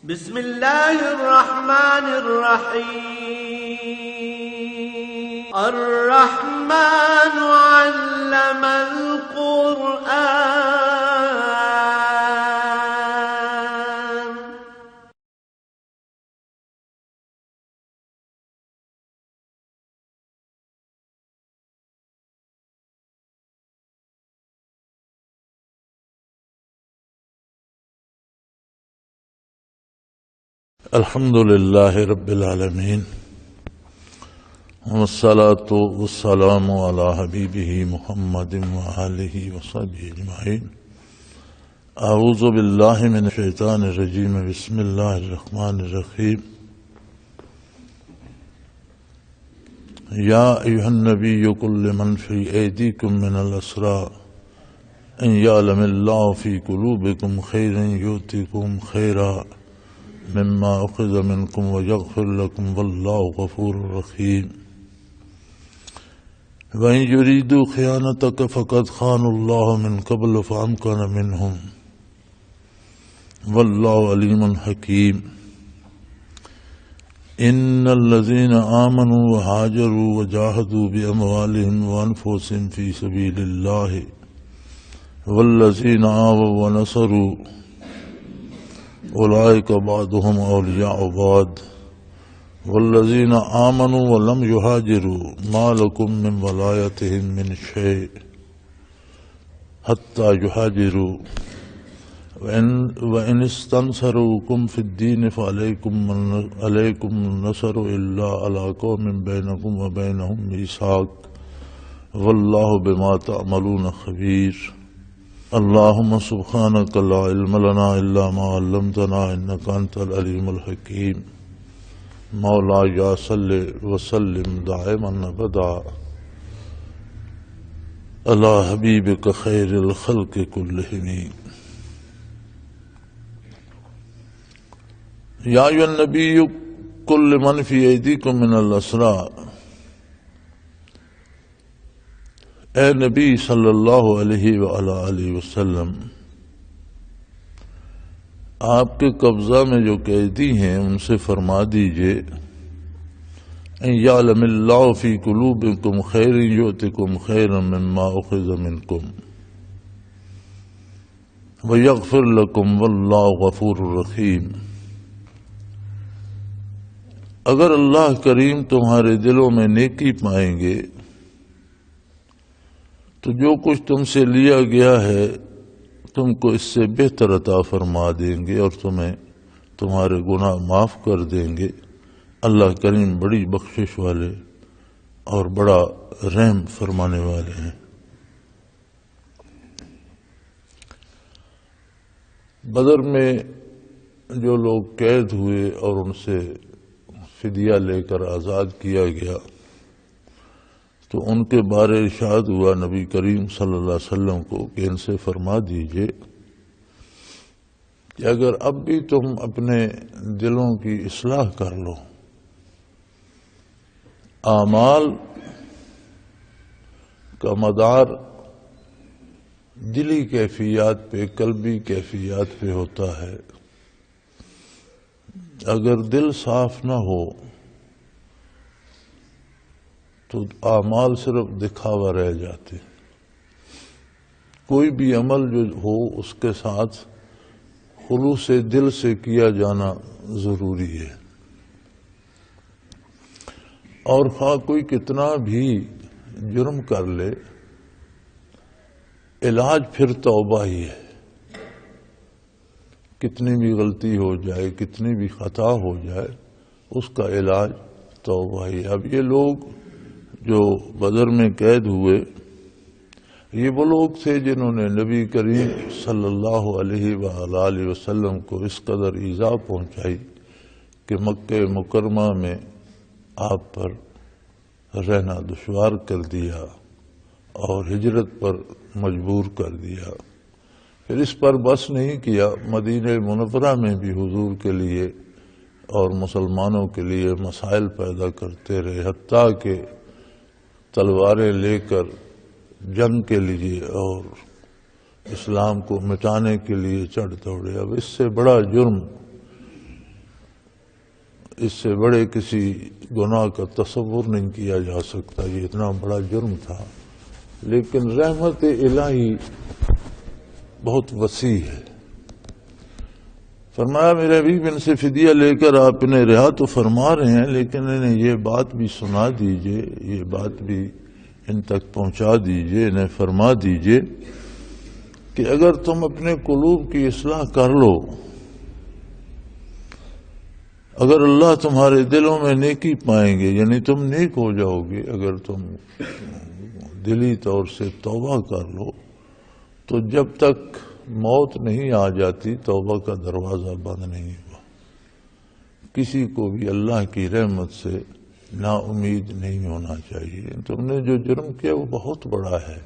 بسم الله الرحمن الرحيم الرحمن علم القرآن. الحمد لله رب العالمين والصلاة والسلام على حبيبه محمد وآله وصحبه أجمعين. أعوذ بالله من الشيطان الرجيم. بسم الله الرحمن الرحيم. يا أيها النبي قل لمن في أيديكم من الأسرى إن يعلم الله في قلوبكم خيرا يؤتكم خيرا مما أخذ منكم ويغفر لكم والله غفور رحيم. وإن يريدوا خيانتك فقد خانوا الله من قبل فأمكن منهم والله عليم حكيم. إن الذين آمنوا وهاجروا وجاهدوا بأموالهم وأنفسهم في سبيل الله والذين آووا ونصروا أولئك بعضهم أولياء بعض والذين آمنوا ولم يهاجروا ما لكم من ولايتهم من شيء حتى يهاجروا وإن استنصروكم في الدين فعليكم النصر إلا على قوم بينكم وبينهم ميثاق والله بما تعملون خبير. اللهم سبحانك لا علم لنا إلا ما علمتنا إنك أنت العليم الحكيم. مولاي صل وسلم دائما أبدا على حبيبك خير الخلق كلهم. يا أيها النبي قل لمن في أيديكم من الأسرى. اے نبی صلی اللہ علیہ وآلہ وسلم، آپ کے قبضہ میں جو قیدی ہیں ان سے فرما دیجئے ان یعلم اللہ فی قلوبکم خیرا یؤتکم خیرا مما اخذ منکم ویغفر لکم واللہ غفور رحیم. اگر اللہ کریم تمہارے دلوں میں نیکی پائیں گے تو جو کچھ تم سے لیا گیا ہے تم کو اس سے بہتر عطا فرما دیں گے اور تمہیں تمہارے گناہ معاف کر دیں گے. اللہ کریم بڑی بخشش والے اور بڑا رحم فرمانے والے ہیں. بدر میں جو لوگ قید ہوئے اور ان سے فدیہ لے کر آزاد کیا گیا تو ان کے بارے ارشاد ہوا نبی کریم صلی اللہ علیہ وسلم کو کہ ان سے فرما دیجئے کہ اگر اب بھی تم اپنے دلوں کی اصلاح کر لو، اعمال کا مدار دلی کیفیات پہ، قلبی کیفیات پہ ہوتا ہے. اگر دل صاف نہ ہو تو اعمال صرف دکھاوا رہ جاتے. کوئی بھی عمل جو ہو اس کے ساتھ خلوص دل سے کیا جانا ضروری ہے. اور خواہ کوئی کتنا بھی جرم کر لے، علاج پھر توبہ ہی ہے. کتنی بھی غلطی ہو جائے، کتنی بھی خطا ہو جائے، اس کا علاج توبہ ہی. اب یہ لوگ جو بدر میں قید ہوئے یہ وہ لوگ تھے جنہوں نے نبی کریم صلی اللہ علیہ وآلہ وسلم کو اس قدر ایذا پہنچائی کہ مکہ مکرمہ میں آپ پر رہنا دشوار کر دیا اور ہجرت پر مجبور کر دیا. پھر اس پر بس نہیں کیا، مدینہ منورہ میں بھی حضور کے لیے اور مسلمانوں کے لیے مسائل پیدا کرتے رہے، حتیٰ کہ تلواریں لے کر جنگ کے لیے اور اسلام کو مٹانے کے لیے چڑھ دوڑے. اب اس سے بڑا جرم اس سے بڑے کسی گناہ کا تصور نہیں کیا جا سکتا، یہ اتنا بڑا جرم تھا، لیکن رحمت الہی بہت وسیع ہے۔ فرمایا میرے حبیب ان سے فدیہ لے کر آپ انہیں رہا تو فرما رہے ہیں، لیکن انہیں یہ بات بھی سنا دیجئے، یہ بات بھی ان تک پہنچا دیجئے، انہیں فرما دیجئے کہ اگر تم اپنے قلوب کی اصلاح کر لو، اگر اللہ تمہارے دلوں میں نیکی پائیں گے، یعنی تم نیک ہو جاؤ گے، اگر تم دلی طور سے توبہ کر لو تو جب تک موت نہیں آ جاتی توبہ کا دروازہ بند نہیں ہوا۔ کسی کو بھی اللہ کی رحمت سے نا امید نہیں ہونا چاہیے۔ تم نے جو جرم کیا وہ بہت بڑا ہے،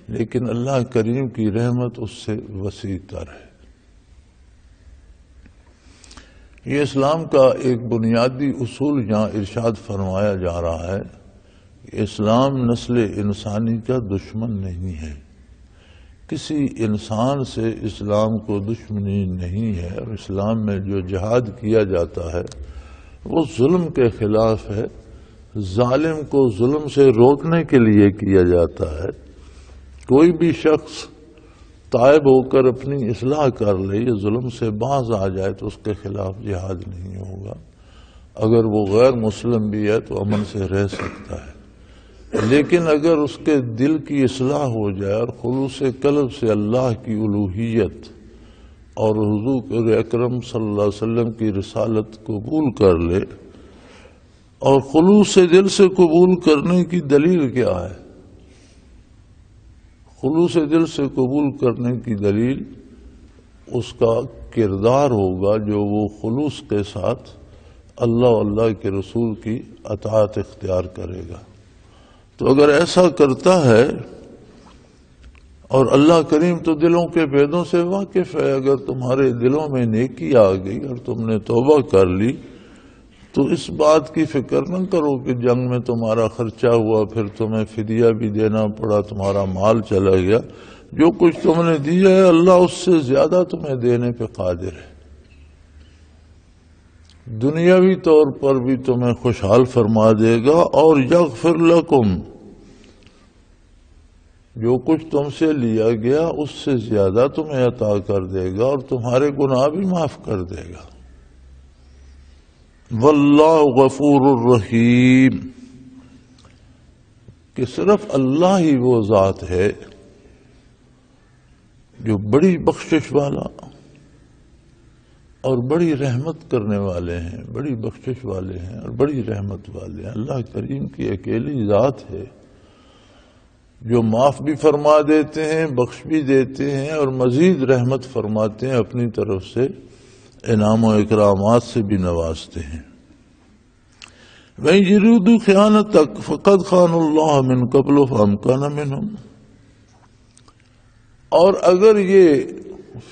لیکن اللہ کریم کی رحمت اس سے وسیع تر ہے۔ یہ اسلام کا ایک بنیادی اصول یہاں ارشاد فرمایا جا رہا ہے کہ اسلام نسل انسانی کا دشمن نہیں ہے، کسی انسان سے اسلام کو دشمنی نہیں ہے، اور اسلام میں جو جہاد کیا جاتا ہے وہ ظلم کے خلاف ہے، ظالم کو ظلم سے روکنے کے لیے کیا جاتا ہے۔ کوئی بھی شخص تائب ہو کر اپنی اصلاح کر لے، یہ ظلم سے باز آ جائے تو اس کے خلاف جہاد نہیں ہوگا۔ اگر وہ غیر مسلم بھی ہے تو امن سے رہ سکتا ہے، لیکن اگر اس کے دل کی اصلاح ہو جائے اور خلوص قلب سے اللہ کی الوہیت اور حضور اکرم صلی اللہ علیہ وسلم کی رسالت قبول کر لے، اور خلوص سے دل سے قبول کرنے کی دلیل کیا ہے؟ خلوص دل سے قبول کرنے کی دلیل اس کا کردار ہوگا جو وہ خلوص کے ساتھ اللہ و اللہ کے رسول کی اطاعت اختیار کرے گا۔ تو اگر ایسا کرتا ہے، اور اللہ کریم تو دلوں کے بھیدوں سے واقف ہے، اگر تمہارے دلوں میں نیکی آ گئی اور تم نے توبہ کر لی تو اس بات کی فکر نہ کرو کہ جنگ میں تمہارا خرچہ ہوا، پھر تمہیں فدیہ بھی دینا پڑا، تمہارا مال چلا گیا۔ جو کچھ تم نے دیا ہے اللہ اس سے زیادہ تمہیں دینے پہ قادر ہے۔ دنیاوی طور پر بھی تمہیں خوشحال فرما دے گا، اور یغفر لکم، جو کچھ تم سے لیا گیا اس سے زیادہ تمہیں عطا کر دے گا، اور تمہارے گناہ بھی معاف کر دے گا۔ واللہ غفور الرحیم، کہ صرف اللہ ہی وہ ذات ہے جو بڑی بخشش والا اور بڑی رحمت کرنے والے ہیں، بڑی بخشش والے ہیں اور بڑی رحمت والے ہیں۔ اللہ کریم کی اکیلی ذات ہے جو معاف بھی فرما دیتے ہیں، بخش بھی دیتے ہیں، اور مزید رحمت فرماتے ہیں، اپنی طرف سے انعام و اکرامات سے بھی نوازتے ہیں۔ وَإِن يُرِيدُوا خِيَانَتَكَ فَقَدْ خَانُوا اللَّهَ مِن قَبْلُ فَأَمْكَنَ مِنْهُمْ، اور اگر یہ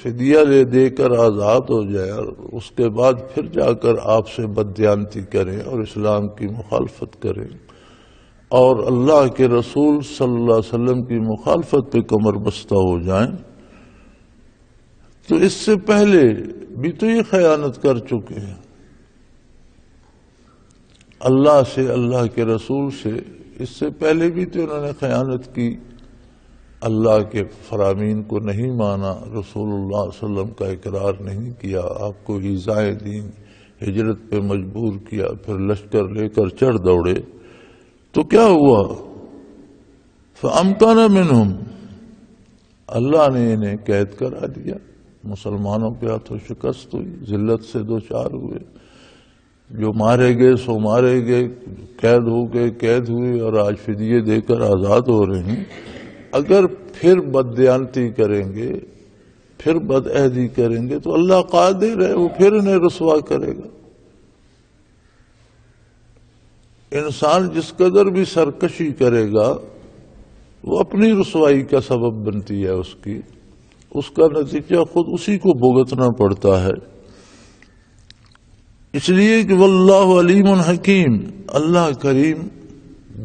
فدیہ دے کر آزاد ہو جائے اور اس کے بعد پھر جا کر آپ سے بددیانتی کریں اور اسلام کی مخالفت کریں اور اللہ کے رسول صلی اللہ علیہ وسلم کی مخالفت پہ کمر بستہ ہو جائیں، تو اس سے پہلے بھی تو یہ خیانت کر چکے ہیں اللہ سے، اللہ کے رسول سے۔ اس سے پہلے بھی تو انہوں نے خیانت کی، اللہ کے فرامین کو نہیں مانا، رسول اللہ صلی اللہ علیہ وسلم کا اقرار نہیں کیا، آپ کو ایذائے دین ہجرت پہ مجبور کیا، پھر لشکر لے کر چڑھ دوڑے، تو کیا ہوا؟ فَأَمْكَنَ مِنْهُمْ، اللہ نے انہیں قید کرا دیا، مسلمانوں کے ہاتھوں شکست ہوئی، ذلت سے دوچار ہوئے، جو مارے گئے سو مارے گئے، قید ہو گئے قید ہوئے، اور آج فدیے دے کر آزاد ہو رہے ہیں۔ اگر پھر بددیانتی کریں گے، پھر بدعہدی کریں گے تو اللہ قادر ہے، وہ پھر انہیں رسوا کرے گا۔ انسان جس قدر بھی سرکشی کرے گا وہ اپنی رسوائی کا سبب بنتی ہے، اس کا نتیجہ خود اسی کو بھگتنا پڑتا ہے۔ اس لیے کہ واللہ علیم حکیم، اللہ کریم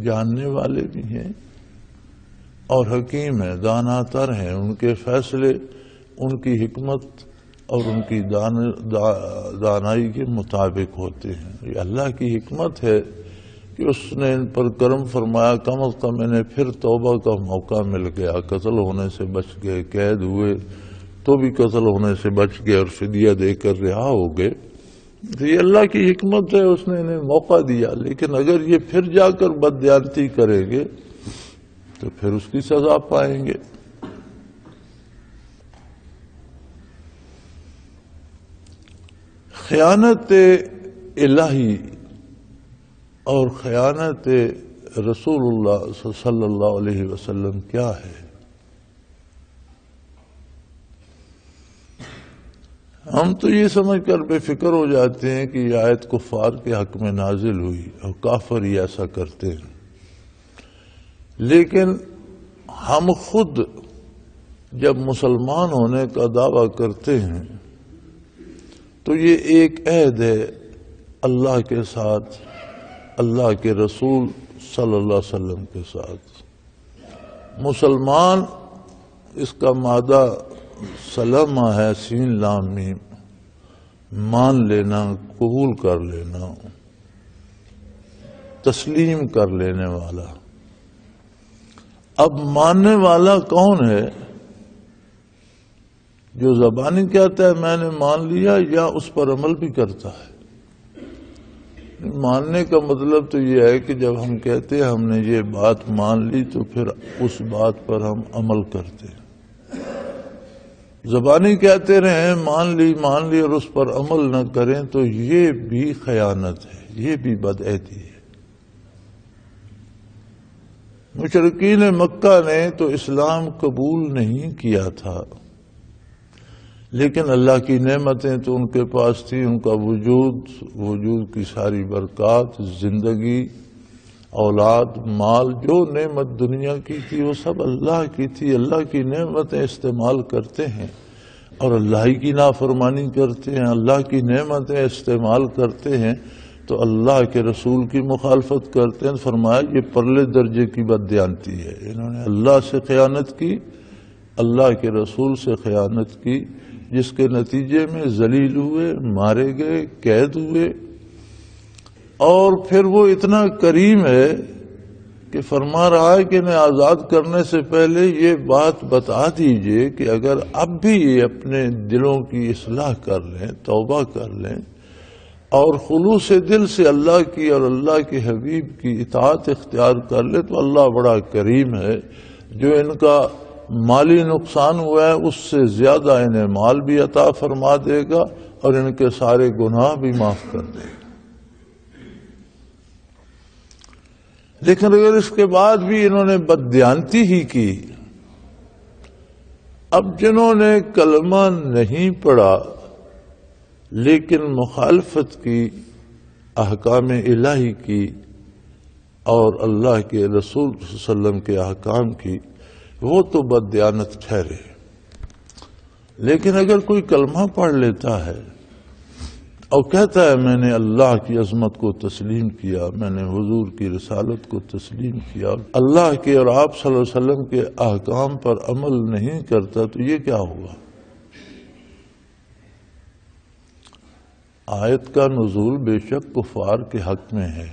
جاننے والے بھی ہیں اور حکیم ہیں، دانا تر ہیں، ان کے فیصلے، ان کی حکمت اور ان کی دانائی کے مطابق ہوتے ہیں۔ یہ اللہ کی حکمت ہے کہ اس نے ان پر کرم فرمایا، کم از کم انہیں پھر توبہ کا موقع مل گیا، قتل ہونے سے بچ گئے، قید ہوئے تو بھی قتل ہونے سے بچ گئے اور فدیہ دے کر رہا ہو گئے۔ تو یہ اللہ کی حکمت ہے، اس نے انہیں موقع دیا، لیکن اگر یہ پھر جا کر بددیانتی کریں گے تو پھر اس کی سزا پائیں گے۔ خیانت الہی اور خیانت رسول اللہ صلی اللہ علیہ وسلم کیا ہے؟ ہم تو یہ سمجھ کر بے فکر ہو جاتے ہیں کہ یہ آیت کفار کے حق میں نازل ہوئی اور کافر ہی ایسا کرتے ہیں، لیکن ہم خود جب مسلمان ہونے کا دعویٰ کرتے ہیں تو یہ ایک عہد ہے اللہ کے ساتھ، اللہ کے رسول صلی اللہ علیہ وسلم کے ساتھ۔ مسلمان اس کا مادہ سلمہ ہے، سین لام میم، مان لینا، قبول کر لینا، تسلیم کر لینے والا۔ اب ماننے والا کون ہے؟ جو زبانی کہتا ہے میں نے مان لیا، یا اس پر عمل بھی کرتا ہے؟ ماننے کا مطلب تو یہ ہے کہ جب ہم کہتے ہیں ہم نے یہ بات مان لی تو پھر اس بات پر ہم عمل کرتے ہیں۔ زبانی کہتے رہیں مان لی اور اس پر عمل نہ کریں تو یہ بھی خیانت ہے، یہ بھی بدعہدی ہے۔ مشرکین مکہ نے تو اسلام قبول نہیں کیا تھا، لیکن اللہ کی نعمتیں تو ان کے پاس تھی، ان کا وجود کی ساری برکات، زندگی، اولاد، مال، جو نعمت دنیا کی تھی وہ سب اللہ کی تھی۔ اللہ کی نعمتیں استعمال کرتے ہیں اور اللہ ہی کی نافرمانی کرتے ہیں، اللہ کی نعمتیں استعمال کرتے ہیں تو اللہ کے رسول کی مخالفت کرتے ہیں۔ فرمایا یہ پرلے درجے کی بددیانتی ہے، انہوں نے اللہ سے خیانت کی، اللہ کے رسول سے خیانت کی، جس کے نتیجے میں ذلیل ہوئے، مارے گئے، قید ہوئے۔ اور پھر وہ اتنا کریم ہے کہ فرما رہا ہے کہ انہیں آزاد کرنے سے پہلے یہ بات بتا دیجئے کہ اگر اب بھی یہ اپنے دلوں کی اصلاح کر لیں، توبہ کر لیں اور خلوص دل سے اللہ کی اور اللہ کے حبیب کی اطاعت اختیار کر لیں تو اللہ بڑا کریم ہے، جو ان کا مالی نقصان ہوا ہے اس سے زیادہ انہیں مال بھی عطا فرما دے گا اور ان کے سارے گناہ بھی معاف کر دے گا۔ لیکن اگر اس کے بعد بھی انہوں نے بددیانتی ہی کی، اب جنہوں نے کلمہ نہیں پڑھا لیکن مخالفت کی احکام الہی کی اور اللہ کے رسول صلی اللہ علیہ وسلم کے احکام کی، وہ تو بددیانت ٹھہرے۔ لیکن اگر کوئی کلمہ پڑھ لیتا ہے اور کہتا ہے میں نے اللہ کی عظمت کو تسلیم کیا، میں نے حضور کی رسالت کو تسلیم کیا، اللہ کے اور آپ صلی اللہ علیہ وسلم کے احکام پر عمل نہیں کرتا، تو یہ کیا ہوا؟ آیت کا نزول بے شک کفار کے حق میں ہے،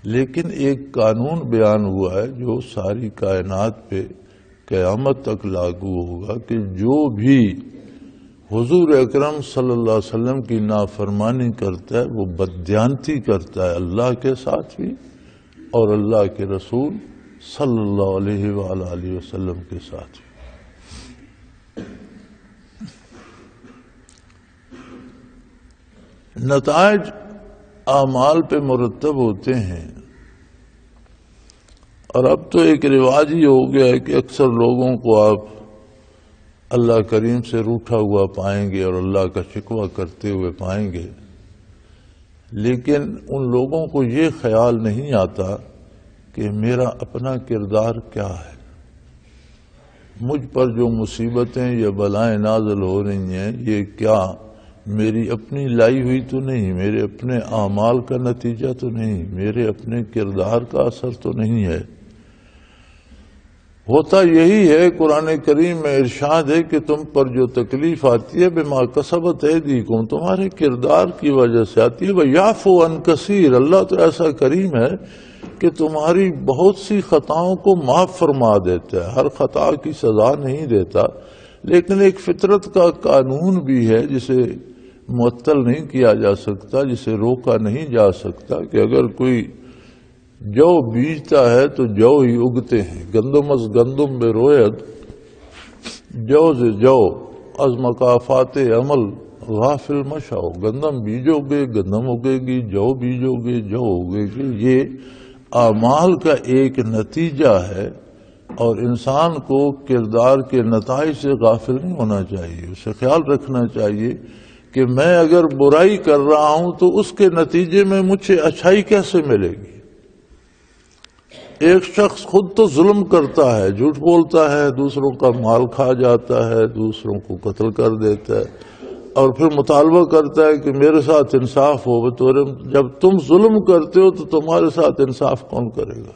لیکن ایک قانون بیان ہوا ہے جو ساری کائنات پہ قیامت تک لاگو ہوگا کہ جو بھی حضور اکرم صلی اللہ علیہ وسلم کی نافرمانی کرتا ہے وہ بددیانتی کرتا ہے اللہ کے ساتھ بھی اور اللہ کے رسول صلی اللہ علیہ وآلہ وسلم کے ساتھ بھی۔ نتائج اعمال پہ مرتب ہوتے ہیں، اور اب تو ایک رواج ہی ہو گیا ہے کہ اکثر لوگوں کو آپ اللہ کریم سے روٹھا ہوا پائیں گے اور اللہ کا شکوہ کرتے ہوئے پائیں گے، لیکن ان لوگوں کو یہ خیال نہیں آتا کہ میرا اپنا کردار کیا ہے، مجھ پر جو مصیبتیں یا بلائیں نازل ہو رہی ہیں یہ کیا میری اپنی لائی ہوئی تو نہیں، میرے اپنے اعمال کا نتیجہ تو نہیں، میرے اپنے کردار کا اثر تو نہیں ہے۔ ہوتا یہی ہے، قرآن کریم میں ارشاد ہے کہ تم پر جو تکلیف آتی ہے بما کسبت ایدیکم، تمہارے کردار کی وجہ سے آتی ہے۔ وَيَعْفُو عَنْ كَثِيرٍ، اللہ تو ایسا کریم ہے کہ تمہاری بہت سی خطاؤں کو معاف فرما دیتا ہے، ہر خطا کی سزا نہیں دیتا، لیکن ایک فطرت کا قانون بھی ہے جسے معطل نہیں کیا جا سکتا، جسے روکا نہیں جا سکتا، کہ اگر کوئی جو بیجتا ہے تو جو ہی اگتے ہیں۔ گندم از گندم بے روید، جو سے جو از مکافات عمل غافل مشاؤ، گندم بیجو گے گندم اگے گی، جو بیجو گے جو اگے گی، یہ اعمال کا ایک نتیجہ ہے، اور انسان کو کردار کے نتائج سے غافل نہیں ہونا چاہیے، اسے خیال رکھنا چاہیے کہ میں اگر برائی کر رہا ہوں تو اس کے نتیجے میں مجھے اچھائی کیسے ملے گی۔ ایک شخص خود تو ظلم کرتا ہے، جھوٹ بولتا ہے، دوسروں کا مال کھا جاتا ہے، دوسروں کو قتل کر دیتا ہے، اور پھر مطالبہ کرتا ہے کہ میرے ساتھ انصاف ہو۔ جب تم ظلم کرتے ہو تو تمہارے ساتھ انصاف کون کرے گا؟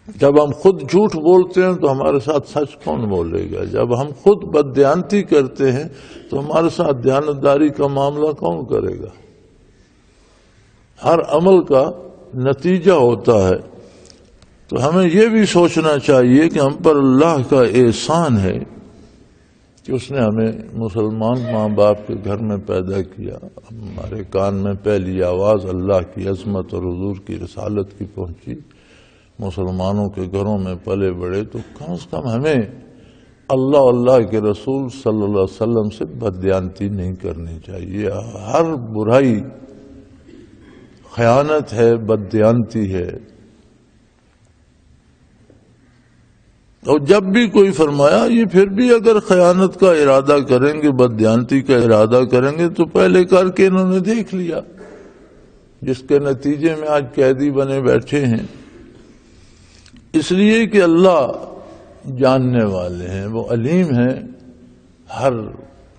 جب ہم خود جھوٹ بولتے ہیں تو ہمارے ساتھ سچ کون بولے گا؟ جب ہم خود بددیانتی کرتے ہیں تو ہمارے ساتھ دیانتداری کا معاملہ کون کرے گا؟ ہر عمل کا نتیجہ ہوتا ہے، تو ہمیں یہ بھی سوچنا چاہیے کہ ہم پر اللہ کا احسان ہے کہ اس نے ہمیں مسلمان ماں باپ کے گھر میں پیدا کیا، ہمارے کان میں پہلی آواز اللہ کی عظمت اور حضور کی رسالت کی پہنچی، مسلمانوں کے گھروں میں پلے بڑے، تو کم از کم ہمیں اللہ کے رسول صلی اللہ علیہ وسلم سے بددیانتی نہیں کرنی چاہیے۔ ہر برائی خیانت ہے، بددیانتی ہے، اور جب بھی کوئی فرمایا یہ پھر بھی اگر خیانت کا ارادہ کریں گے، بددیانتی کا ارادہ کریں گے تو پہلے کر کے انہوں نے دیکھ لیا، جس کے نتیجے میں آج قیدی بنے بیٹھے ہیں۔ اس لیے کہ اللہ جاننے والے ہیں، وہ علیم ہیں، ہر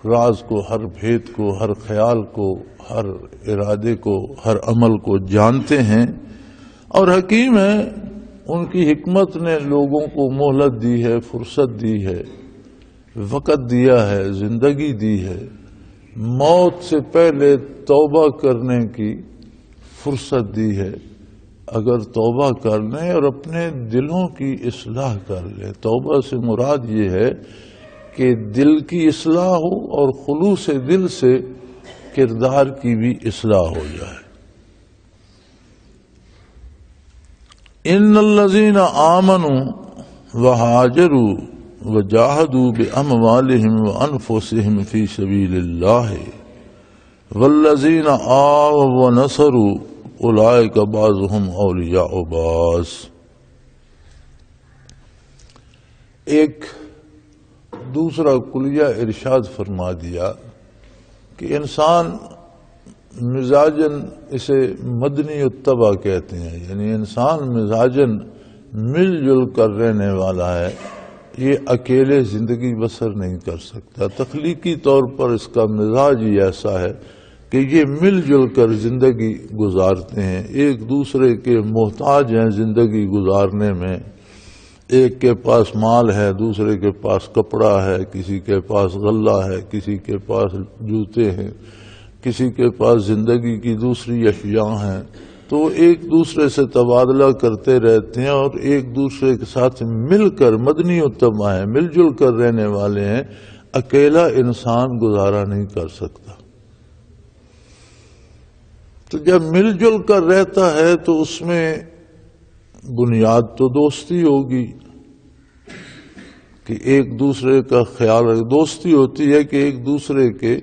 راز کو، ہر بھید کو، ہر خیال کو، ہر ارادے کو، ہر عمل کو جانتے ہیں، اور حکیم ہیں۔ ان کی حکمت نے لوگوں کو مہلت دی ہے، فرصت دی ہے، وقت دیا ہے، زندگی دی ہے، موت سے پہلے توبہ کرنے کی فرصت دی ہے۔ اگر توبہ کر لیں اور اپنے دلوں کی اصلاح کر لیں، توبہ سے مراد یہ ہے کہ دل کی اصلاح ہو اور خلوص دل سے کردار کی بھی اصلاح ہو جائے۔ ان الذین آمنوا وہاجروا وجاہدوا باموالہم وانفسہم فی سبیل اللہ والذین آووا ونصروا اولئک بعضهم اولیاء بعض۔ ایک دوسرا کلیہ ارشاد فرما دیا کہ انسان مزاجن، اسے مدنی الطبع کہتے ہیں، یعنی انسان مزاجن مل جل کر رہنے والا ہے، یہ اکیلے زندگی بسر نہیں کر سکتا۔ تخلیقی طور پر اس کا مزاج ہی ایسا ہے کہ یہ مل جل کر زندگی گزارتے ہیں، ایک دوسرے کے محتاج ہیں زندگی گزارنے میں۔ ایک کے پاس مال ہے، دوسرے کے پاس کپڑا ہے، کسی کے پاس غلہ ہے، کسی کے پاس جوتے ہیں، کسی کے پاس زندگی کی دوسری اشیاء ہیں، تو ایک دوسرے سے تبادلہ کرتے رہتے ہیں اور ایک دوسرے کے ساتھ مل کر، مدنی الطبع ہیں، مل جل کر رہنے والے ہیں۔ اکیلا انسان گزارا نہیں کر سکتا۔ تو جب مل جل کر رہتا ہے تو اس میں بنیاد تو دوستی ہوگی کہ ایک دوسرے کا خیال دوستی ہوتی ہے کہ ایک دوسرے کے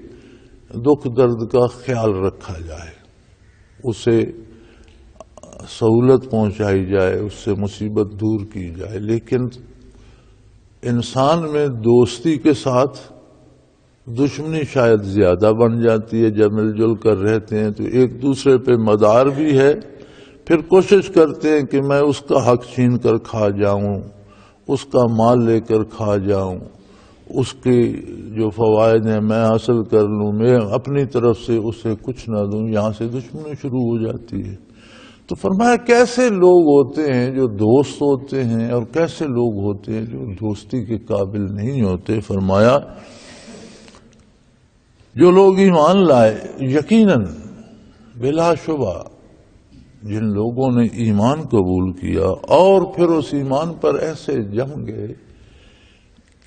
دکھ درد کا خیال رکھا جائے، اسے سہولت پہنچائی جائے، اس سے مصیبت دور کی جائے۔ لیکن انسان میں دوستی کے ساتھ دشمنی شاید زیادہ بن جاتی ہے۔ جب مل جل کر رہتے ہیں تو ایک دوسرے پہ مدار بھی ہے، پھر کوشش کرتے ہیں کہ میں اس کا حق چھین کر کھا جاؤں، اس کا مال لے کر کھا جاؤں، اس کے جو فوائد ہیں میں حاصل کر لوں، میں اپنی طرف سے اسے کچھ نہ دوں۔ یہاں سے دشمنی شروع ہو جاتی ہے۔ تو فرمایا کیسے لوگ ہوتے ہیں جو دوست ہوتے ہیں اور کیسے لوگ ہوتے ہیں جو دوستی کے قابل نہیں ہوتے؟ فرمایا جو لوگ ایمان لائے، یقیناً بلا شبہ جن لوگوں نے ایمان قبول کیا اور پھر اس ایمان پر ایسے جم گئے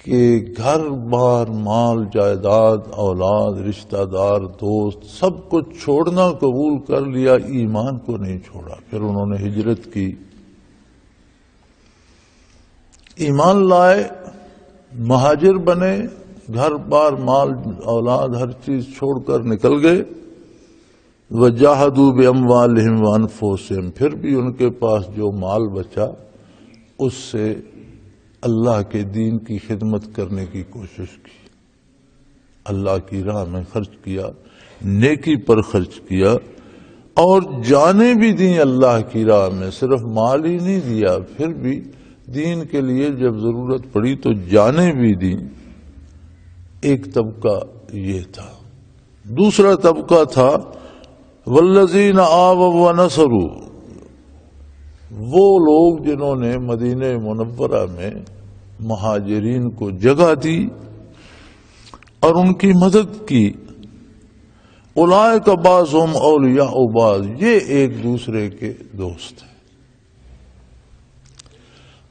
کہ گھر بار، مال جائیداد، اولاد، رشتہ دار، دوست سب کچھ چھوڑنا قبول کر لیا، ایمان کو نہیں چھوڑا، پھر انہوں نے ہجرت کی، ایمان لائے، مہاجر بنے، گھر بار، مال اولاد ہر چیز چھوڑ کر نکل گئے، وجاہدوا باموالہم وانفسہم، پھر بھی ان کے پاس جو مال بچا اس سے اللہ کے دین کی خدمت کرنے کی کوشش کی، اللہ کی راہ میں خرچ کیا، نیکی پر خرچ کیا، اور جانیں بھی دیں اللہ کی راہ میں، صرف مال ہی نہیں دیا، پھر بھی دین کے لیے جب ضرورت پڑی تو جانیں بھی دیں۔ ایک طبقہ یہ تھا۔ دوسرا طبقہ تھا والذین آووا ونصروا، وہ لوگ جنہوں نے مدینہ منورہ میں مہاجرین کو جگہ دی اور ان کی مدد کی، اولئک بعضهم اولیاء بعض، یہ ایک دوسرے کے دوست ہیں۔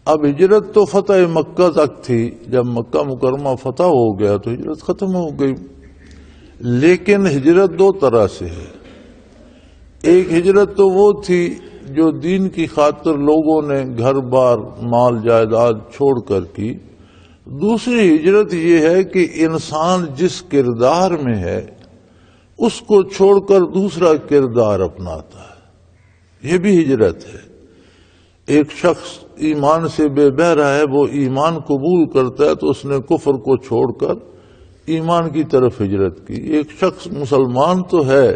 اب ہجرت تو فتح مکہ تک تھی، جب مکہ مکرمہ فتح ہو گیا تو ہجرت ختم ہو گئی، لیکن ہجرت دو طرح سے ہے۔ ایک ہجرت تو وہ تھی جو دین کی خاطر لوگوں نے گھر بار، مال جائیداد چھوڑ کر کی، دوسری ہجرت یہ ہے کہ انسان جس کردار میں ہے اس کو چھوڑ کر دوسرا کردار اپناتا ہے، یہ بھی ہجرت ہے۔ ایک شخص ایمان سے بے بہرا ہے، وہ ایمان قبول کرتا ہے تو اس نے کفر کو چھوڑ کر ایمان کی طرف ہجرت کی۔ ایک شخص مسلمان تو ہے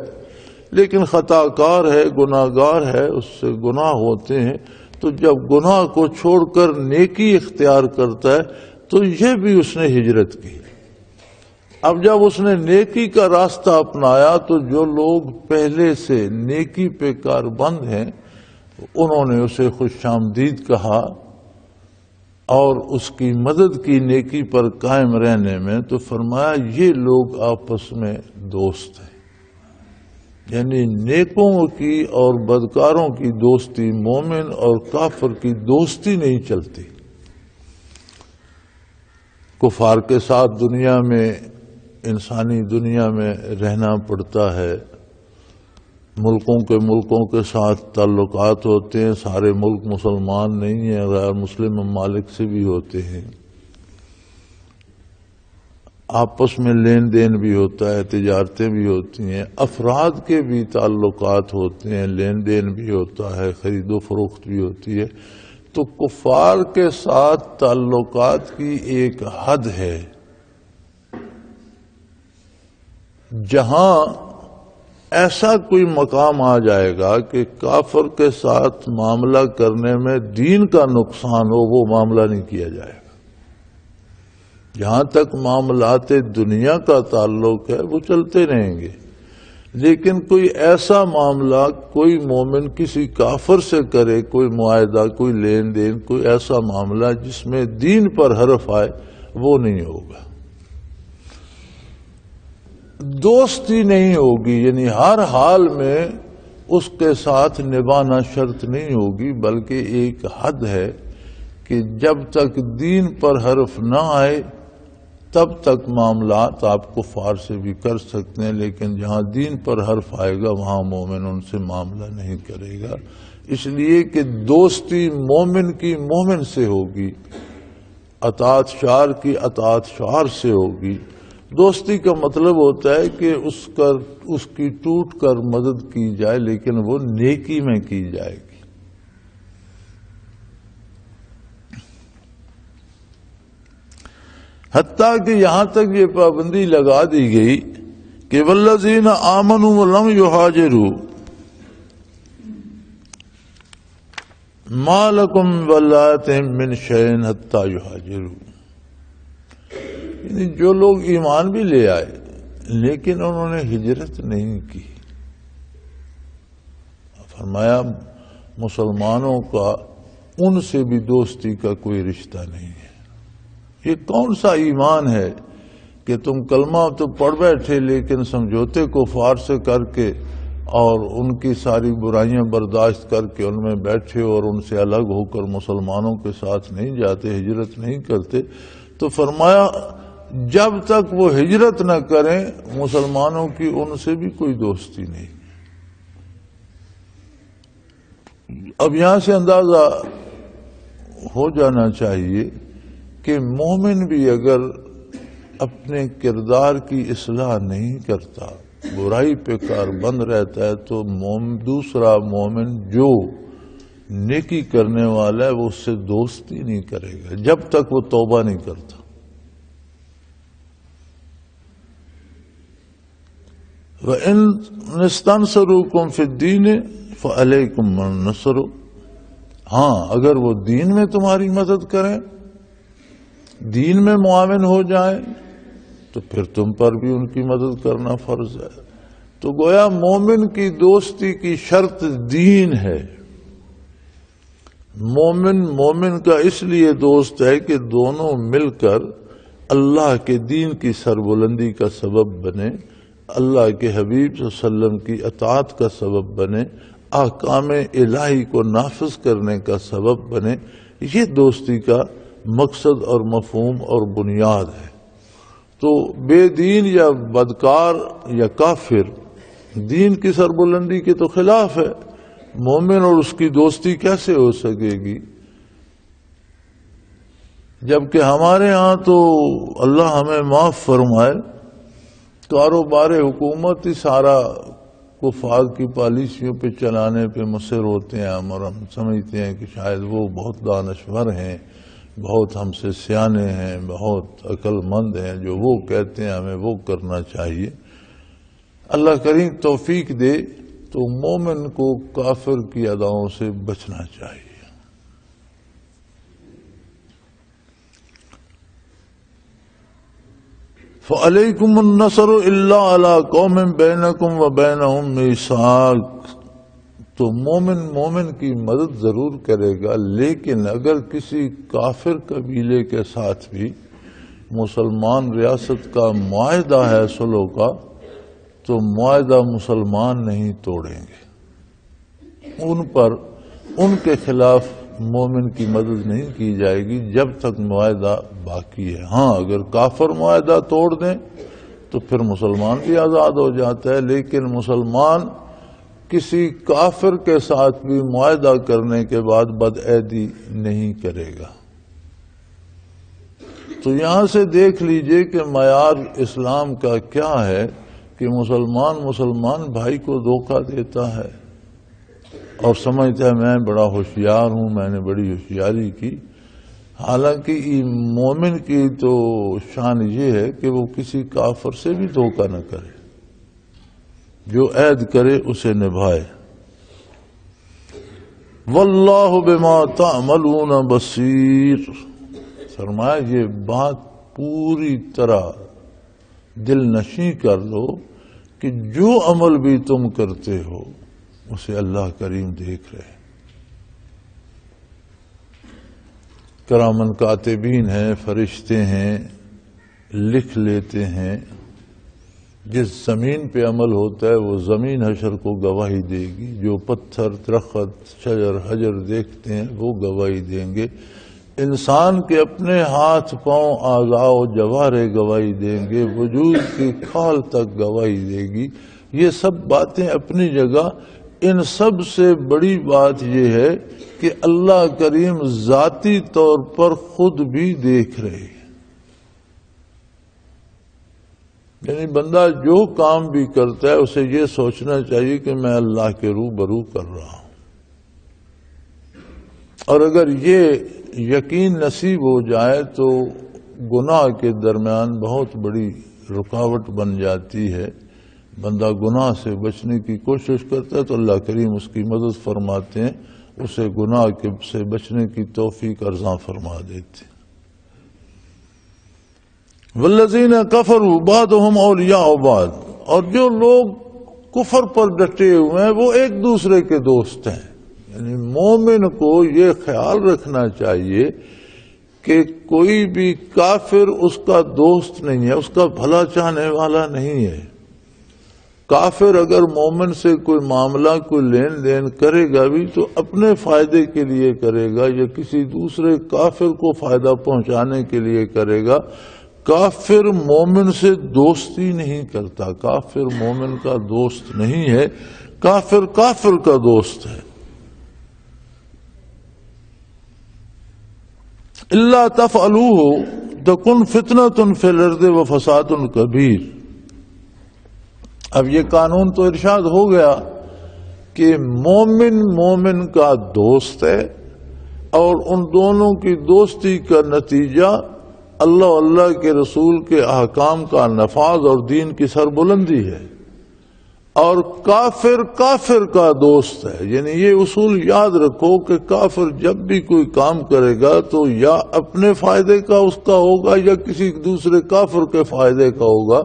لیکن خطا کار ہے، گناہ گار ہے، اس سے گناہ ہوتے ہیں، تو جب گناہ کو چھوڑ کر نیکی اختیار کرتا ہے تو یہ بھی اس نے ہجرت کی۔ اب جب اس نے نیکی کا راستہ اپنایا تو جو لوگ پہلے سے نیکی پہ کاربند ہیں انہوں نے اسے خوش آمدید کہا اور اس کی مدد کی نیکی پر قائم رہنے میں، تو فرمایا یہ لوگ آپس میں دوست ہیں، یعنی نیکوں کی اور بدکاروں کی دوستی، مومن اور کافر کی دوستی نہیں چلتی۔ کفار کے ساتھ دنیا میں، انسانی دنیا میں رہنا پڑتا ہے، ملکوں کے ساتھ تعلقات ہوتے ہیں، سارے ملک مسلمان نہیں ہیں، غیر مسلم ممالک سے بھی ہوتے ہیں، آپس میں لین دین بھی ہوتا ہے، تجارتیں بھی ہوتی ہیں، افراد کے بھی تعلقات ہوتے ہیں، لین دین بھی ہوتا ہے، خرید و فروخت بھی ہوتی ہے۔ تو کفار کے ساتھ تعلقات کی ایک حد ہے، جہاں ایسا کوئی مقام آ جائے گا کہ کافر کے ساتھ معاملہ کرنے میں دین کا نقصان ہو، وہ معاملہ نہیں کیا جائے گا۔ جہاں تک معاملات دنیا کا تعلق ہے وہ چلتے رہیں گے، لیکن کوئی ایسا معاملہ کوئی مومن کسی کافر سے کرے، کوئی معاہدہ، کوئی لین دین، کوئی ایسا معاملہ جس میں دین پر حرف آئے، وہ نہیں ہوگا۔ دوستی نہیں ہوگی، یعنی ہر حال میں اس کے ساتھ نبھانا شرط نہیں ہوگی، بلکہ ایک حد ہے کہ جب تک دین پر حرف نہ آئے تب تک معاملات آپ کفار سے بھی کر سکتے ہیں، لیکن جہاں دین پر حرف آئے گا وہاں مومن ان سے معاملہ نہیں کرے گا، اس لیے کہ دوستی مومن کی مومن سے ہوگی، اطاعت شار کی اطاعت شار سے ہوگی۔ دوستی کا مطلب ہوتا ہے کہ اس کی ٹوٹ کر مدد کی جائے، لیکن وہ نیکی میں کی جائے گی۔ حتیٰ کہ یہاں تک یہ پابندی لگا دی گئی کہ والذین آمنوا ولم یہاجروا ما لکم من ولایتہم من شیء حتی یہاجروا، یعنی جو لوگ ایمان بھی لے آئے لیکن انہوں نے ہجرت نہیں کی، فرمایا مسلمانوں کا ان سے بھی دوستی کا کوئی رشتہ نہیں ہے۔ یہ کون سا ایمان ہے کہ تم کلمہ تو پڑھ بیٹھے لیکن سمجھوتے کفار سے کر کے اور ان کی ساری برائیاں برداشت کر کے ان میں بیٹھے اور ان سے الگ ہو کر مسلمانوں کے ساتھ نہیں جاتے، ہجرت نہیں کرتے۔ تو فرمایا جب تک وہ ہجرت نہ کریں مسلمانوں کی ان سے بھی کوئی دوستی نہیں۔ اب یہاں سے اندازہ ہو جانا چاہیے کہ مومن بھی اگر اپنے کردار کی اصلاح نہیں کرتا، برائی پہ کار بند رہتا ہے، تو دوسرا مومن جو نیکی کرنے والا ہے وہ اس سے دوستی نہیں کرے گا جب تک وہ توبہ نہیں کرتا۔ وَإِنْ اسْتَنْصَرُوكُمْ فِي الدِّينِ فَعَلَيْكُمْ النَّصْرُ، ہاں اگر وہ دین میں تمہاری مدد کریں، دین میں معاون ہو جائیں، تو پھر تم پر بھی ان کی مدد کرنا فرض ہے۔ تو گویا مومن کی دوستی کی شرط دین ہے۔ مومن کا اس لیے دوست ہے کہ دونوں مل کر اللہ کے دین کی سربلندی کا سبب بنے، اللہ کے حبیب صلی اللہ علیہ وسلم کی اطاعت کا سبب بنے، احکام الہی کو نافذ کرنے کا سبب بنے۔ یہ دوستی کا مقصد اور مفہوم اور بنیاد ہے۔ تو بے دین یا بدکار یا کافر دین کی سربلندی کے تو خلاف ہے، مومن اور اس کی دوستی کیسے ہو سکے گی؟ جبکہ ہمارے ہاں تو اللہ ہمیں معاف فرمائے، کاروبار حکومت ہی سارا کفار کی پالیسیوں پہ چلانے پہ مصر ہوتے ہیں اور ہم سمجھتے ہیں کہ شاید وہ بہت دانشور ہیں، بہت ہم سے سیانے ہیں، بہت عقل مند ہیں، جو وہ کہتے ہیں ہمیں وہ کرنا چاہیے۔ اللہ کریم توفیق دے تو مومن کو کافر کی اداؤں سے بچنا چاہیے۔ فَعَلَيْكُمُ النَّصْرُ إِلَّا عَلَىٰ قَوْمٍ بَيْنَكُمْ وَبَيْنَهُمْ مِيثَاقٌ، تو مومن کی مدد ضرور کرے گا، لیکن اگر کسی کافر قبیلے کے ساتھ بھی مسلمان ریاست کا معاہدہ ہے صلح کا، تو معاہدہ مسلمان نہیں توڑیں گے، ان کے خلاف مومن کی مدد نہیں کی جائے گی جب تک معاہدہ باقی ہے۔ ہاں اگر کافر معاہدہ توڑ دیں تو پھر مسلمان بھی آزاد ہو جاتا ہے، لیکن مسلمان کسی کافر کے ساتھ بھی معاہدہ کرنے کے بعد بدعہدی نہیں کرے گا۔ تو یہاں سے دیکھ لیجئے کہ معیار اسلام کا کیا ہے کہ مسلمان بھائی کو دھوکہ دیتا ہے اور سمجھتا ہے میں بڑا ہوشیار ہوں، میں نے بڑی ہوشیاری کی، حالانکہ مومن کی تو شان یہ ہے کہ وہ کسی کافر سے بھی دھوکہ نہ کرے، جو عہد کرے اسے نبھائے۔ واللہ بما تعملون بصیر، فرمایا یہ بات پوری طرح دل نشیں کر لو کہ جو عمل بھی تم کرتے ہو اسے اللہ کریم دیکھ رہے۔ کرامن کاتبین ہیں، فرشتے ہیں، لکھ لیتے ہیں۔ جس زمین پہ عمل ہوتا ہے وہ زمین حشر کو گواہی دے گی، جو پتھر، درخت، شجر، حجر دیکھتے ہیں وہ گواہی دیں گے، انسان کے اپنے ہاتھ پاؤں، اعضاء و جوارح گواہی دیں گے، وجود کی کھال تک گواہی دے گی۔ یہ سب باتیں اپنی جگہ، ان سب سے بڑی بات یہ ہے کہ اللہ کریم ذاتی طور پر خود بھی دیکھ رہے ہیں۔ یعنی بندہ جو کام بھی کرتا ہے اسے یہ سوچنا چاہیے کہ میں اللہ کے روبرو کر رہا ہوں، اور اگر یہ یقین نصیب ہو جائے تو گناہ کے درمیان بہت بڑی رکاوٹ بن جاتی ہے۔ بندہ گناہ سے بچنے کی کوشش کرتا ہے تو اللہ کریم اس کی مدد فرماتے ہیں، اسے گناہ سے بچنے کی توفیق عطا فرما دیتے ہیں۔ والذین کفروا بعضهم اولیاء بعض، اور جو لوگ کفر پر ڈٹے ہوئے ہیں وہ ایک دوسرے کے دوست ہیں، یعنی مومن کو یہ خیال رکھنا چاہیے کہ کوئی بھی کافر اس کا دوست نہیں ہے، اس کا بھلا چاہنے والا نہیں ہے۔ کافر اگر مومن سے کوئی معاملہ کوئی لین دین کرے گا بھی تو اپنے فائدے کے لیے کرے گا یا کسی دوسرے کافر کو فائدہ پہنچانے کے لیے کرے گا۔ کافر مومن سے دوستی نہیں کرتا، کافر مومن کا دوست نہیں ہے، کافر کافر کا دوست ہے۔ الا تفعلوہ تکن فتنۃ فی الارض وفساد کبیر۔ اب یہ قانون تو ارشاد ہو گیا کہ مومن مومن کا دوست ہے، اور ان دونوں کی دوستی کا نتیجہ اللہ اللہ کے رسول کے احکام کا نفاذ اور دین کی سربلندی ہے، اور کافر کافر کا دوست ہے۔ یعنی یہ اصول یاد رکھو کہ کافر جب بھی کوئی کام کرے گا تو یا اپنے فائدے کا اس کا ہوگا یا کسی دوسرے کافر کے فائدے کا ہوگا،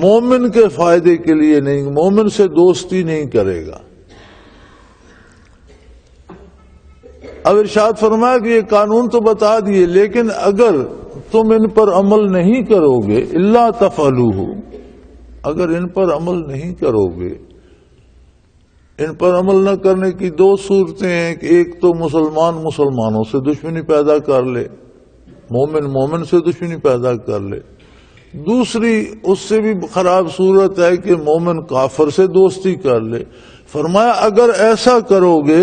مومن کے فائدے کے لیے نہیں، مومن سے دوستی نہیں کرے گا۔ اب ارشاد فرمایا کہ یہ قانون تو بتا دیے، لیکن اگر تم ان پر عمل نہیں کرو گے، الا تفعلوہ، اگر ان پر عمل نہیں کرو گے، ان پر عمل نہ کرنے کی دو صورتیں ہیں کہ ایک تو مسلمان مسلمانوں سے دشمنی پیدا کر لے، مومن مومن سے دشمنی پیدا کر لے، دوسری اس سے بھی خراب صورت ہے کہ مومن کافر سے دوستی کر لے۔ فرمایا اگر ایسا کرو گے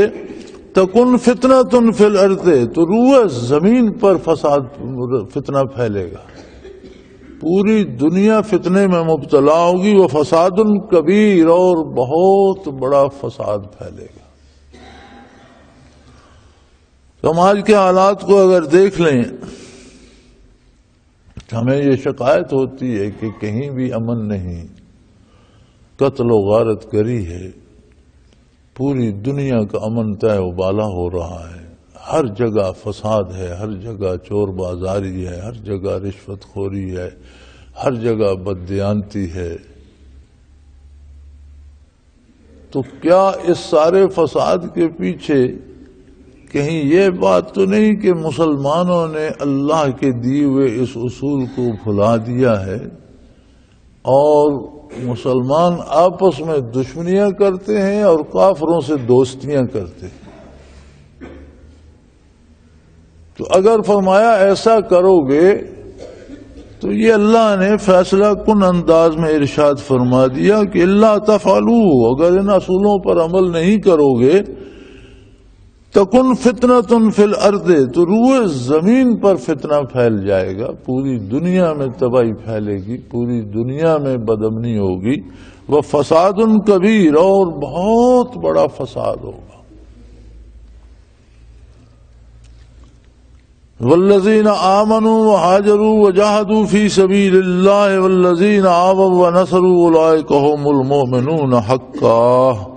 تکن فتنۃ فی الارض، تو روئے زمین پر فتنہ پھیلے گا، پوری دنیا فتنے میں مبتلا ہوگی، وہ فساد کبیر، اور بہت بڑا فساد پھیلے گا۔ تو ہم آج کے حالات کو اگر دیکھ لیں، ہمیں یہ شکایت ہوتی ہے کہ کہیں بھی امن نہیں، قتل و غارت گری ہے، پوری دنیا کا امن طے و بالا ہو رہا ہے، ہر جگہ فساد ہے، ہر جگہ چور بازاری ہے، ہر جگہ رشوت خوری ہے، ہر جگہ بددیانتی ہے۔ تو کیا اس سارے فساد کے پیچھے کہیں یہ بات تو نہیں کہ مسلمانوں نے اللہ کے دیے ہوئے اس اصول کو بھلا دیا ہے اور مسلمان آپس میں دشمنیاں کرتے ہیں اور کافروں سے دوستیاں کرتے ہیں؟ تو اگر فرمایا ایسا کرو گے تو یہ اللہ نے فیصلہ کن انداز میں ارشاد فرما دیا کہ الا تفعلوا، اگر ان اصولوں پر عمل نہیں کرو گے تکن فتنۃ فی الارض، تو روئے زمین پر فتنہ پھیل جائے گا، پوری دنیا میں تباہی پھیلے گی، پوری دنیا میں بدامنی ہوگی، وہ فساد کبیر، اور بہت بڑا فساد ہوگا۔ والذین آمنوا وہاجروا وجاہدوا فی سبیل اللہ والذین آووا ونصروا اولئک هم المؤمنون حقا۔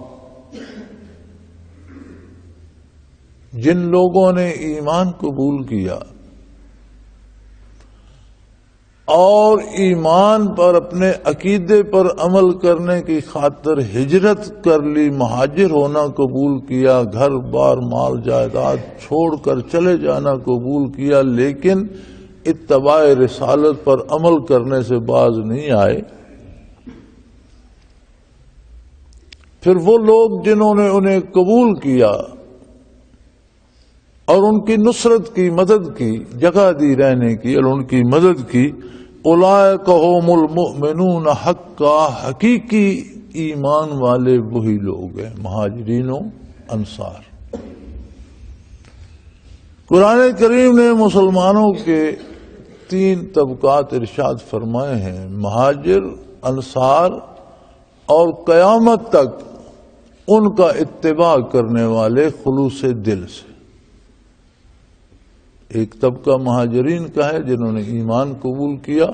جن لوگوں نے ایمان قبول کیا اور ایمان پر اپنے عقیدے پر عمل کرنے کی خاطر ہجرت کر لی، مہاجر ہونا قبول کیا، گھر بار مال جائیداد چھوڑ کر چلے جانا قبول کیا، لیکن اتباع رسالت پر عمل کرنے سے باز نہیں آئے، پھر وہ لوگ جنہوں نے انہیں قبول کیا اور ان کی نصرت کی، مدد کی، جگہ دی رہنے کی اور ان کی مدد کی، اولئک هم المؤمنون حقا، حقیقی ایمان والے وہی لوگ ہیں، مہاجرین و انصار۔ قرآن کریم نے مسلمانوں کے 3 طبقات ارشاد فرمائے ہیں، مہاجر، انصار اور قیامت تک ان کا اتباع کرنے والے خلوص دل سے۔ ایک طبقہ مہاجرین کا ہے جنہوں نے ایمان قبول کیا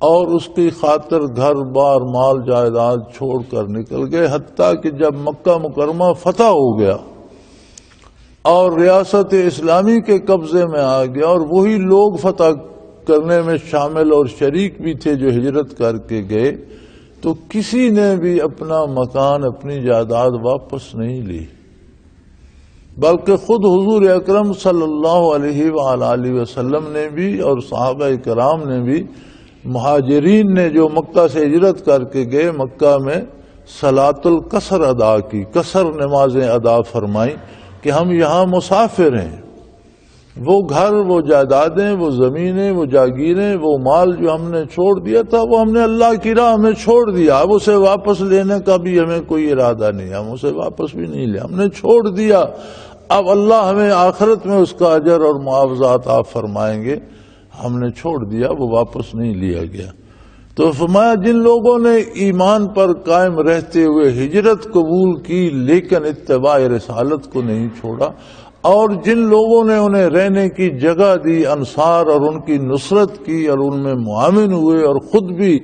اور اس کی خاطر گھر بار مال جائیداد چھوڑ کر نکل گئے، حتیٰ کہ جب مکہ مکرمہ فتح ہو گیا اور ریاست اسلامی کے قبضے میں آ گیا اور وہی لوگ فتح کرنے میں شامل اور شریک بھی تھے جو ہجرت کر کے گئے، تو کسی نے بھی اپنا مکان، اپنی جائیداد واپس نہیں لی، بلکہ خود حضور اکرم صلی اللہ علیہ وآلہ وسلم نے بھی اور صحابہ کرام نے بھی مہاجرین نے جو مکہ سے ہجرت کر کے گئے مکہ میں صلاۃ القصر ادا کی، قصر نمازیں ادا فرمائیں کہ ہم یہاں مسافر ہیں، وہ گھر، وہ جائیدادیں، وہ زمینیں، وہ جاگیریں، وہ مال جو ہم نے چھوڑ دیا تھا وہ ہم نے اللہ کی راہ میں چھوڑ دیا، اب اسے واپس لینے کا بھی ہمیں کوئی ارادہ نہیں، ہم اسے واپس بھی نہیں لے، ہم نے چھوڑ دیا، اب اللہ ہمیں آخرت میں اس کا اجر اور معاوضات آپ فرمائیں گے، ہم نے چھوڑ دیا، وہ واپس نہیں لیا گیا۔ تو فرمایا جن لوگوں نے ایمان پر قائم رہتے ہوئے ہجرت قبول کی لیکن اتباع رسالت کو نہیں چھوڑا، اور جن لوگوں نے انہیں رہنے کی جگہ دی، انصار، اور ان کی نصرت کی اور ان میں معاون ہوئے اور خود بھی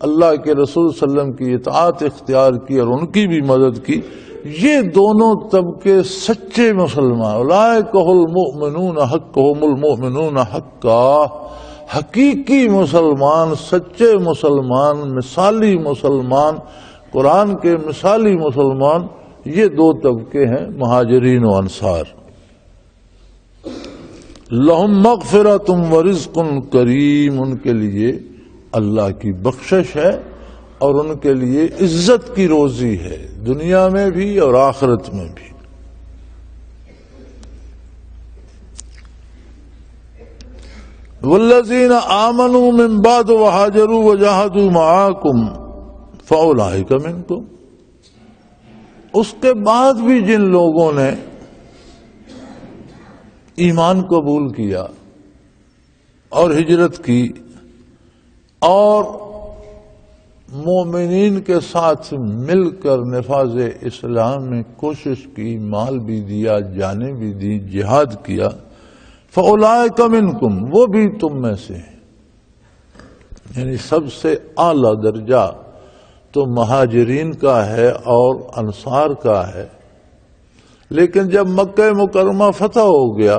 اللہ کے رسول صلی اللہ علیہ وسلم کی اطاعت اختیار کی اور ان کی بھی مدد کی، یہ دونوں طبقے سچے مسلمان، اولئک المؤمنون حقهم المؤمنون حقا، حقیقی مسلمان، سچے مسلمان، مثالی مسلمان، قرآن کے مثالی مسلمان، یہ دو طبقے ہیں مہاجرین و انصار۔ لہم مغفرۃ ورزق کریم، ان کے لیے اللہ کی بخشش ہے اور ان کے لیے عزت کی روزی ہے، دنیا میں بھی اور آخرت میں بھی۔ والذین آمنوا من بعد وہاجروا وجاہدوا معاکم فاولئک منکم، اس کے بعد بھی جن لوگوں نے ایمان قبول کیا اور ہجرت کی اور مومنین کے ساتھ مل کر نفاذ اسلام میں کوشش کی، مال بھی دیا، جانیں بھی دی، جہاد کیا، فَأُولَئِكَ مِنْكُمْ، وہ بھی تم میں سے ہیں، یعنی سب سے اعلیٰ درجہ تو مہاجرین کا ہے اور انصار کا ہے، لیکن جب مکہ مکرمہ فتح ہو گیا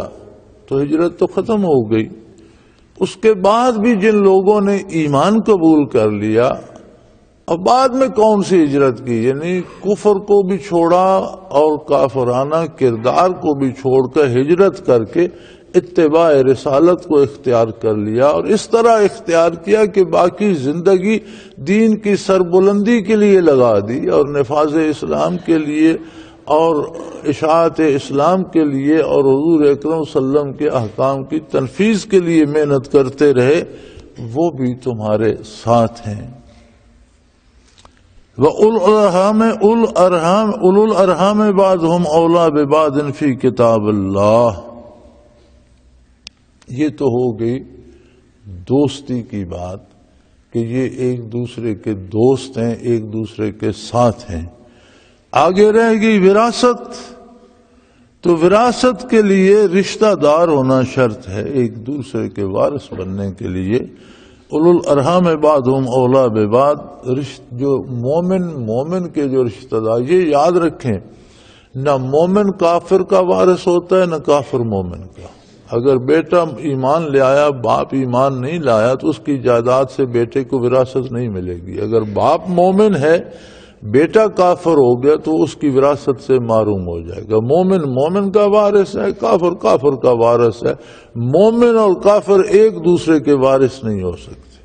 تو ہجرت تو ختم ہو گئی، اس کے بعد بھی جن لوگوں نے ایمان قبول کر لیا، اب بعد میں کون سی ہجرت کی، یعنی کفر کو بھی چھوڑا اور کافرانہ کردار کو بھی چھوڑ کر ہجرت کر کے اتباع رسالت کو اختیار کر لیا، اور اس طرح اختیار کیا کہ باقی زندگی دین کی سربلندی کے لیے لگا دی اور نفاذ اسلام کے لیے اور اشاعت اسلام کے لیے اور حضور اکرم صلی اللہ علیہ وسلم کے احکام کی تنفیذ کے لیے محنت کرتے رہے، وہ بھی تمہارے ساتھ ہیں۔ اولو الارحام بعضهم اولی ببعض فی کتاب اللہ، یہ تو ہو گئی دوستی کی بات کہ یہ ایک دوسرے کے دوست ہیں، ایک دوسرے کے ساتھ ہیں۔ آگے رہے گی وراثت، تو وراثت کے لیے رشتہ دار ہونا شرط ہے ایک دوسرے کے وارث بننے کے لیے۔ اولو الارحام بعضهم اولی ببعض، جو مومن کے جو رشتہ دار، یہ یاد رکھیں نہ مومن کافر کا وارث ہوتا ہے نہ کافر مومن کا۔ اگر بیٹا ایمان لے آیا، باپ ایمان نہیں لایا تو اس کی جائیداد سے بیٹے کو وراثت نہیں ملے گی۔ اگر باپ مومن ہے، بیٹا کافر ہو گیا تو اس کی وراثت سے محروم ہو جائے گا۔ مومن کا وارث ہے، کافر کا وارث ہے، مومن اور کافر ایک دوسرے کے وارث نہیں ہو سکتے۔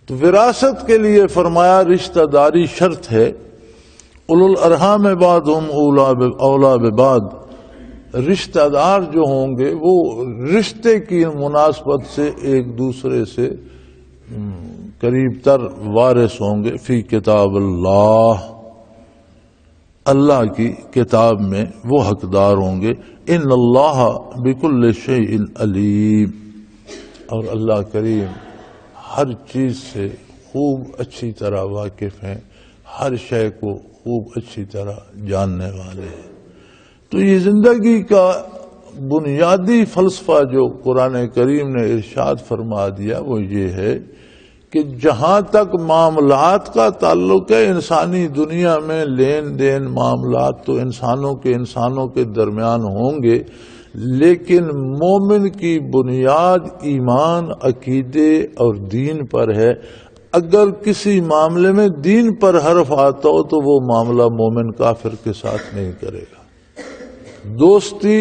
تو وراثت کے لیے فرمایا رشتہ داری شرط ہے۔ اولو الارحام بعضهم اولی ببعض، رشتہ دار جو ہوں گے وہ رشتے کی مناسبت سے ایک دوسرے سے قریب تر وارث ہوں گے، فی کتاب اللہ، اللہ کی کتاب میں وہ حقدار ہوں گے۔ ان اللہ بکل شیء علیم، اور اللہ کریم ہر چیز سے خوب اچھی طرح واقف ہیں، ہر شے کو خوب اچھی طرح جاننے والے ہیں۔ تو یہ زندگی کا بنیادی فلسفہ جو قرآن کریم نے ارشاد فرما دیا وہ یہ ہے کہ جہاں تک معاملات کا تعلق ہے، انسانی دنیا میں لین دین معاملات تو انسانوں کے درمیان ہوں گے، لیکن مومن کی بنیاد ایمان، عقیدے اور دین پر ہے۔ اگر کسی معاملے میں دین پر حرف آتا ہو تو وہ معاملہ مومن کافر کے ساتھ نہیں کرے گا، دوستی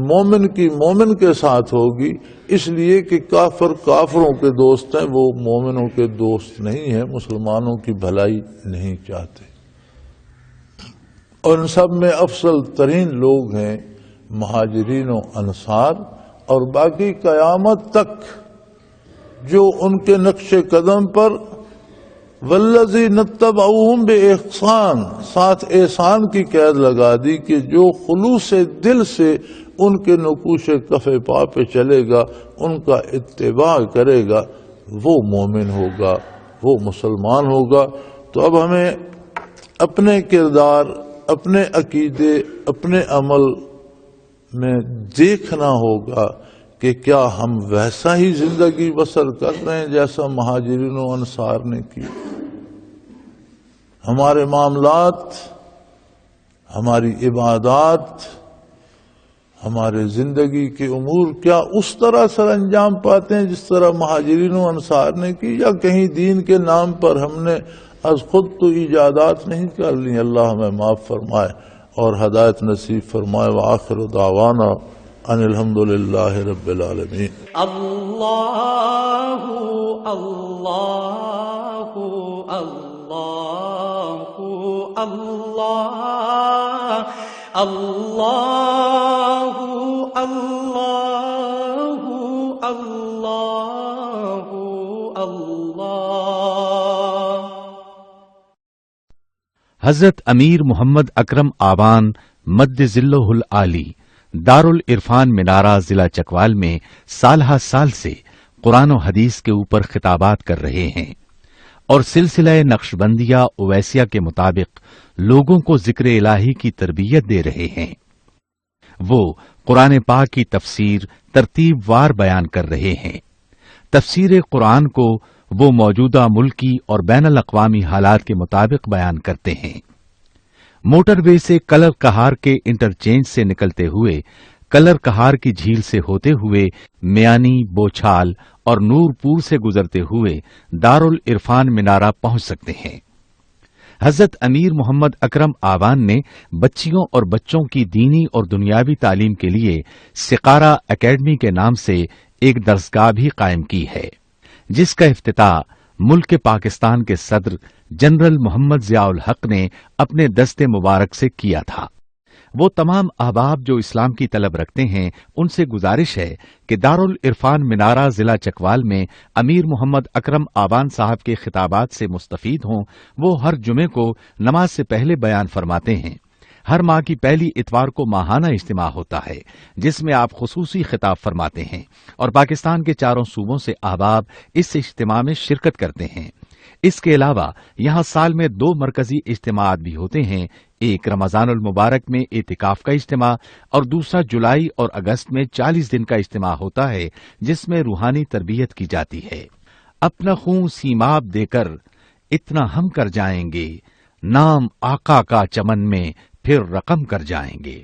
مومن کی مومن کے ساتھ ہوگی، اس لیے کہ کافر کافروں کے دوست ہیں، وہ مومنوں کے دوست نہیں ہیں، مسلمانوں کی بھلائی نہیں چاہتے۔ اور ان سب میں افضل ترین لوگ ہیں مہاجرین و انصار، اور باقی قیامت تک جو ان کے نقش قدم پر والذین اتبعوہم بإحسان، ساتھ احسان کی قید لگا دی کہ جو خلوص دل سے ان کے نقوش کف پا پہ چلے گا، ان کا اتباع کرے گا، وہ مومن ہوگا، وہ مسلمان ہوگا۔ تو اب ہمیں اپنے کردار، اپنے عقیدے، اپنے عمل میں دیکھنا ہوگا کہ کیا ہم ویسا ہی زندگی بسر کر رہے ہیں جیسا مہاجرین و انصار نے کی۔ ہمارے معاملات، ہماری عبادات، ہمارے زندگی کے امور کیا اس طرح سر انجام پاتے ہیں جس طرح مہاجرین و انصار نے کی، یا کہیں دین کے نام پر ہم نے از خود تو ایجادات نہیں کر لی؟ اللہ ہمیں معاف فرمائے اور ہدایت نصیب فرمائے۔ وآخر دعوانا ان الحمدللہ رب العالمین۔ اللہ اللہ اللہ اللہ اللہ اللہ اللہ اللہ۔ حضرت امیر محمد اکرم آبان مد ظلہ العالی دارالعرفان منارہ ضلع چکوال میں سالہ سال سے قرآن و حدیث کے اوپر خطابات کر رہے ہیں اور سلسلہ نقش بندیہ اویسیہ کے مطابق لوگوں کو ذکر الہی کی تربیت دے رہے ہیں۔ وہ قرآن پاک کی تفسیر ترتیب وار بیان کر رہے ہیں۔ تفسیر قرآن کو وہ موجودہ ملکی اور بین الاقوامی حالات کے مطابق بیان کرتے ہیں۔ موٹر وے سے کلر کہار کے انٹرچینج سے نکلتے ہوئے، کلر کہار کی جھیل سے ہوتے ہوئے میانی، بوچھال اور نور پور سے گزرتے ہوئے دارالعرفان منارہ پہنچ سکتے ہیں۔ حضرت امیر محمد اکرم آبان نے بچیوں اور بچوں کی دینی اور دنیاوی تعلیم کے لیے سقارہ اکیڈمی کے نام سے ایک درسگاہ بھی قائم کی ہے، جس کا افتتاح ملک پاکستان کے صدر جنرل محمد ضیاء الحق نے اپنے دست مبارک سے کیا تھا۔ وہ تمام احباب جو اسلام کی طلب رکھتے ہیں ان سے گزارش ہے کہ دارالعرفان منارہ ضلع چکوال میں امیر محمد اکرم آبان صاحب کے خطابات سے مستفید ہوں۔ وہ ہر جمعے کو نماز سے پہلے بیان فرماتے ہیں۔ ہر ماہ کی پہلی اتوار کو ماہانہ اجتماع ہوتا ہے جس میں آپ خصوصی خطاب فرماتے ہیں اور پاکستان کے چاروں صوبوں سے احباب اس اجتماع میں شرکت کرتے ہیں۔ اس کے علاوہ یہاں سال میں 2 مرکزی اجتماعات بھی ہوتے ہیں، ایک رمضان المبارک میں اعتکاف کا اجتماع اور دوسرا جولائی اور اگست میں 40 دن کا اجتماع ہوتا ہے جس میں روحانی تربیت کی جاتی ہے۔ اپنا خون سیماب دے کر اتنا ہم کر جائیں گے، نام آقا کا چمن میں پھر رقم کر جائیں گے۔